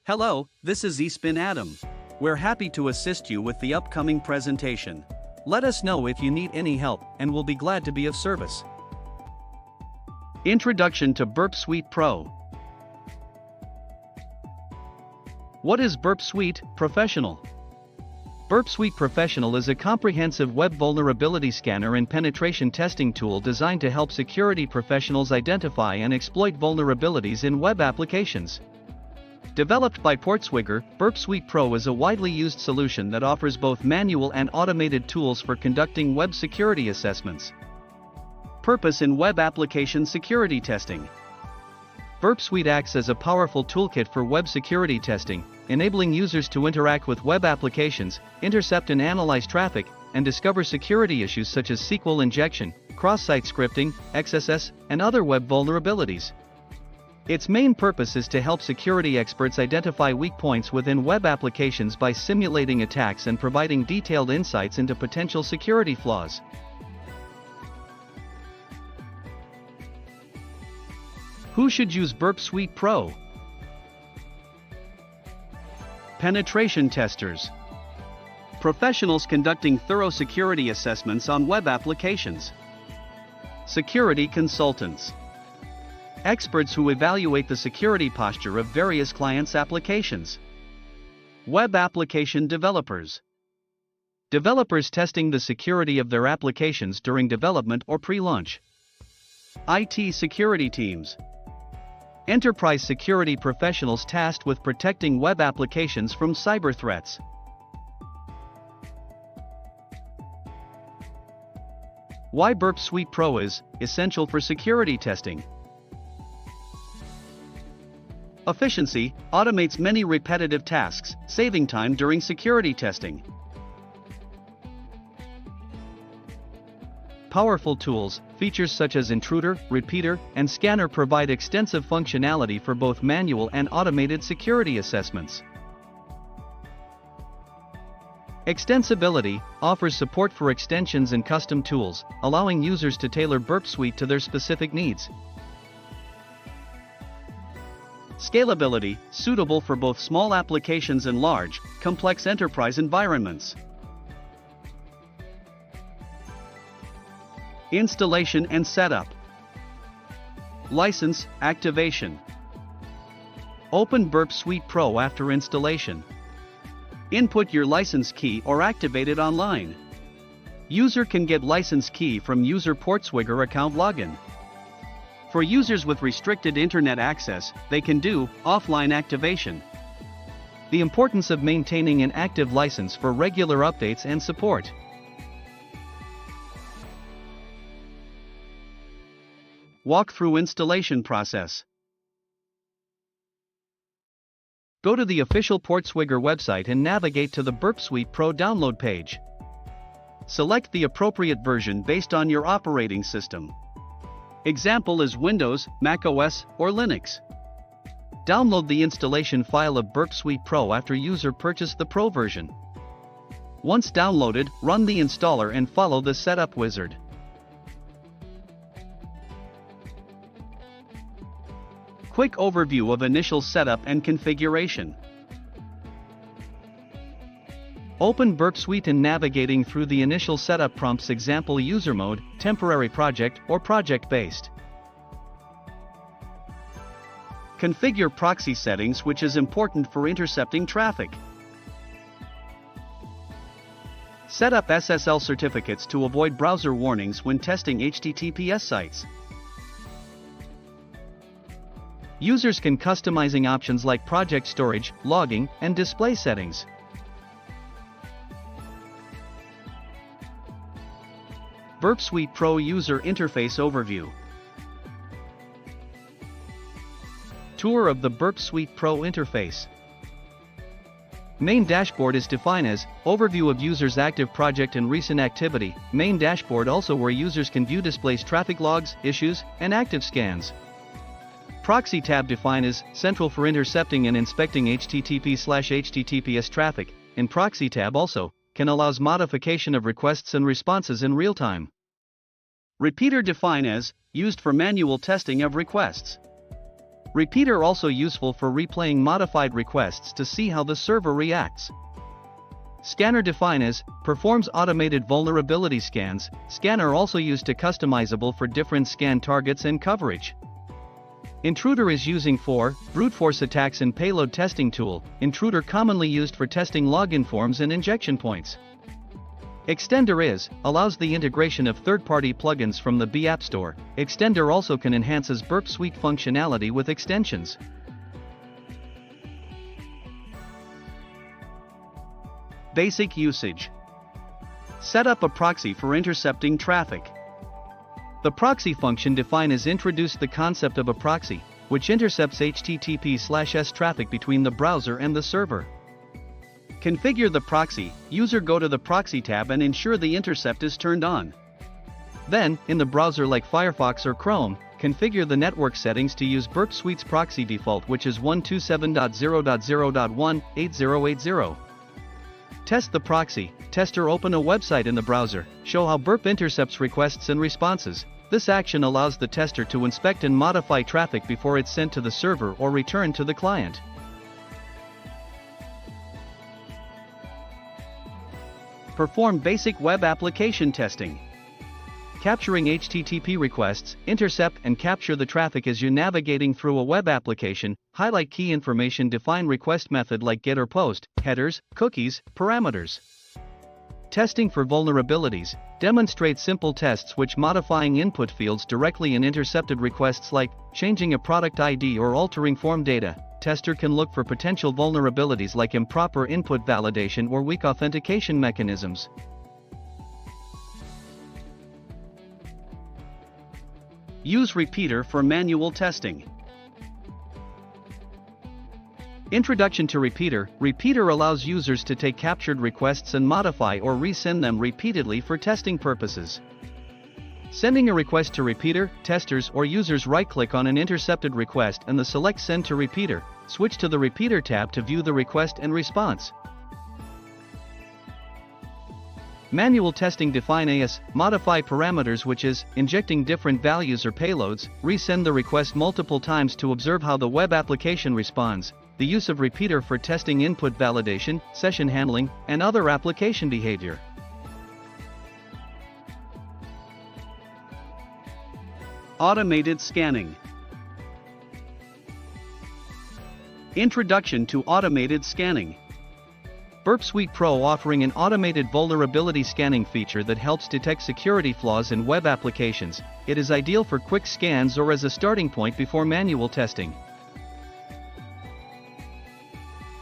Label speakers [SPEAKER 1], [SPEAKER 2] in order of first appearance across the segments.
[SPEAKER 1] Hello, this is e-spin. We're happy to assist you with the upcoming presentation. Let us know if you need any help, and we'll be glad to be of service. Introduction to Burp Suite Pro. What is Burp Suite Professional? Burp Suite Professional is a comprehensive web vulnerability scanner and penetration testing tool designed to help security professionals identify and exploit vulnerabilities in web applications. Developed by Portswigger, Burp Suite Pro is a widely used solution that offers both manual and automated tools for conducting web security assessments. Purpose in web application security testing. Burp Suite acts as a powerful toolkit for web security testing, enabling users to interact with web applications, intercept and analyze traffic, and discover security issues such as SQL injection, cross-site scripting, XSS, and other web vulnerabilities. Its main purpose is to help security experts identify weak points within web applications by simulating attacks and providing detailed insights into potential security flaws. Who should use Burp Suite Pro? Penetration testers. Professionals conducting thorough security assessments on web applications. Security consultants. Experts who evaluate the security posture of various clients' applications. Web application developers. Developers testing the security of their applications during development or pre-launch. IT security teams. Enterprise security professionals tasked with protecting web applications from cyber threats. Why Burp Suite Pro is essential for security testing. Efficiency automates many repetitive tasks, saving time during security testing. Powerful tools, features such as intruder, repeater, and scanner provide extensive functionality for both manual and automated security assessments. Extensibility offers support for extensions and custom tools, allowing users to tailor Burp Suite to their specific needs. Scalability, suitable for both small applications and large, complex enterprise environments. Installation and setup. License activation. Open Burp Suite Pro after installation. Input your license key or activate it online. User can get license key from user Portswigger account login. For users with restricted internet access, they can do offline activation. The importance of maintaining an active license for regular updates and support. Walk through installation process. Go to the official Portswigger website and navigate to the Burp Suite Pro download page. Select the appropriate version based on your operating system. Example is Windows, Mac OS, or Linux. Download the installation file of Burp Suite Pro after user purchased the Pro version. Once downloaded, run the installer and follow the setup wizard. Quick overview of initial setup and configuration. Open Burp Suite and navigating through the initial setup prompts example user mode, temporary project, or project-based. Configure proxy settings, which is important for intercepting traffic. Set up SSL certificates to avoid browser warnings when testing HTTPS sites. Users can customizing options like project storage, logging, and display settings. Burp Suite Pro User Interface Overview. Tour of the Burp Suite Pro interface. Main dashboard is defined as overview of users' active project and recent activity. Main dashboard also where users can view displays traffic logs, issues, and active scans. Proxy tab defined as central for intercepting and inspecting HTTP/HTTPS traffic. In Proxy tab also can allows modification of requests and responses in real time. Repeater defined as used for manual testing of requests. Repeater also useful for replaying modified requests to see how the server reacts. Scanner define as, performs automated vulnerability scans. Scanner also used to customizable for different scan targets and coverage. Intruder is using for, brute force attacks and payload testing tool. Intruder commonly used for testing login forms and injection points. Extender is, allows the integration of third-party plugins from the B App Store. Extender also can enhances Burp Suite functionality with extensions. Basic usage. Set up a proxy for intercepting traffic. The proxy function define as introduce the concept of a proxy, which intercepts HTTP/S traffic between the browser and the server. Configure the proxy. User go to the proxy tab and ensure the intercept is turned on. Then, in the browser like Firefox or Chrome, configure the network settings to use Burp Suite's proxy default, which is 127.0.0.1.8080. Test the proxy. Tester open a website in the browser, show how Burp intercepts requests and responses. This action allows the tester to inspect and modify traffic before it's sent to the server or returned to the client. Perform basic web application testing. Capturing HTTP requests, intercept and capture the traffic as you're navigating through a web application. Highlight key information, define request method like GET or POST, headers, cookies, parameters. Testing for vulnerabilities. Demonstrate simple tests which modifying input fields directly in intercepted requests like changing a product ID or altering form data. Tester can look for potential vulnerabilities like improper input validation or weak authentication mechanisms. Use Repeater for manual testing. Introduction to Repeater. Repeater allows users to take captured requests and modify or resend them repeatedly for testing purposes. Sending a request to Repeater, testers or users right-click on an intercepted request and select Send to Repeater. Switch to the Repeater tab to view the request and response. Manual testing. Define AS, modify parameters, which is, injecting different values or payloads. Resend the request multiple times to observe how the web application responds. The use of Repeater for testing input validation, session handling, and other application behavior. Automated scanning. Introduction to automated scanning. Burp Suite Pro offering an automated vulnerability scanning feature that helps detect security flaws in web applications. It is ideal for quick scans or as a starting point before manual testing.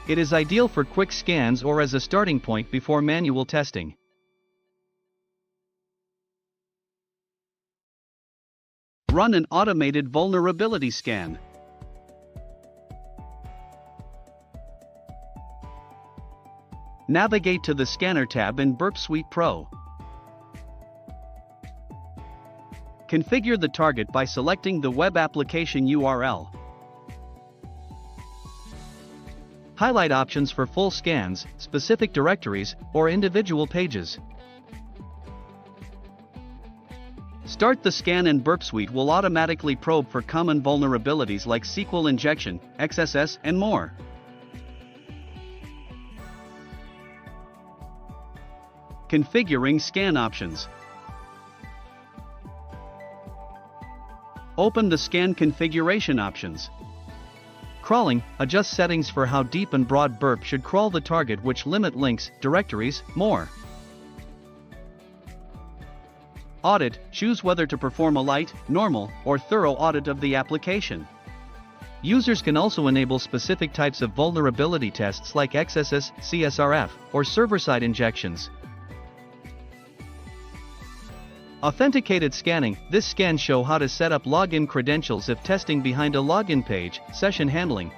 [SPEAKER 1] It is ideal for quick scans or as a starting point before manual testing. Run an automated vulnerability scan. Navigate to the Scanner tab in Burp Suite Pro. Configure the target by selecting the web application URL. Highlight options for full scans, specific directories, or individual pages. Start the scan and Burp Suite will automatically probe for common vulnerabilities like SQL injection, XSS, and more. Configuring scan options. Open the scan configuration options. Crawling, adjust settings for how deep and broad Burp should crawl the target, which limit links, directories, more. Audit, choose whether to perform a light, normal, or thorough audit of the application. Users can also enable specific types of vulnerability tests like XSS, CSRF, or server-side injections. Authenticated scanning. This scan show how to set up login credentials if testing behind a login page. Session handling.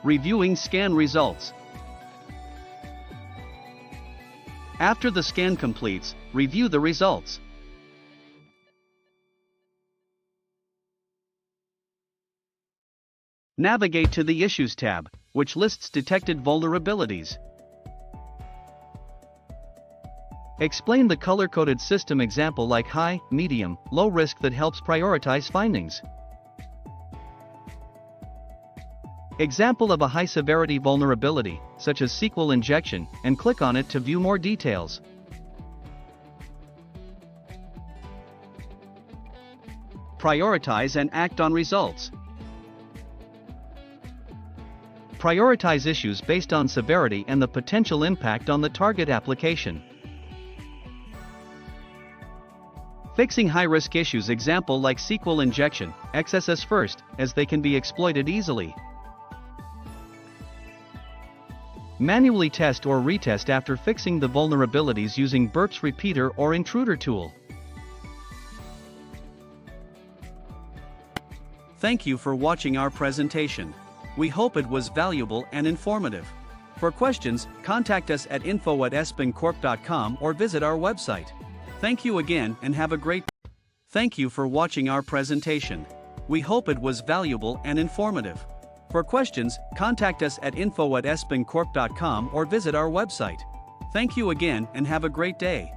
[SPEAKER 1] Reviewing scan results. After the scan completes, review the results. Navigate to the Issues tab, which lists detected vulnerabilities. Explain the color-coded system example like high, medium, low risk that helps prioritize findings. Example of a high-severity vulnerability, such as SQL injection, and click on it to view more details. Prioritize and act on results. Prioritize issues based on severity and the potential impact on the target application. Fixing high-risk issues example like SQL injection, XSS first, as they can be exploited easily. Manually test or retest after fixing the vulnerabilities using Burp's repeater or intruder tool. Thank you for watching our presentation. We hope it was valuable and informative. For questions, contact us at info@espincorp.com or visit our website. Thank you again and have a great day. Thank you for watching our presentation. We hope it was valuable and informative. For questions, contact us at info@espincorp.com or visit our website. Thank you again and have a great day.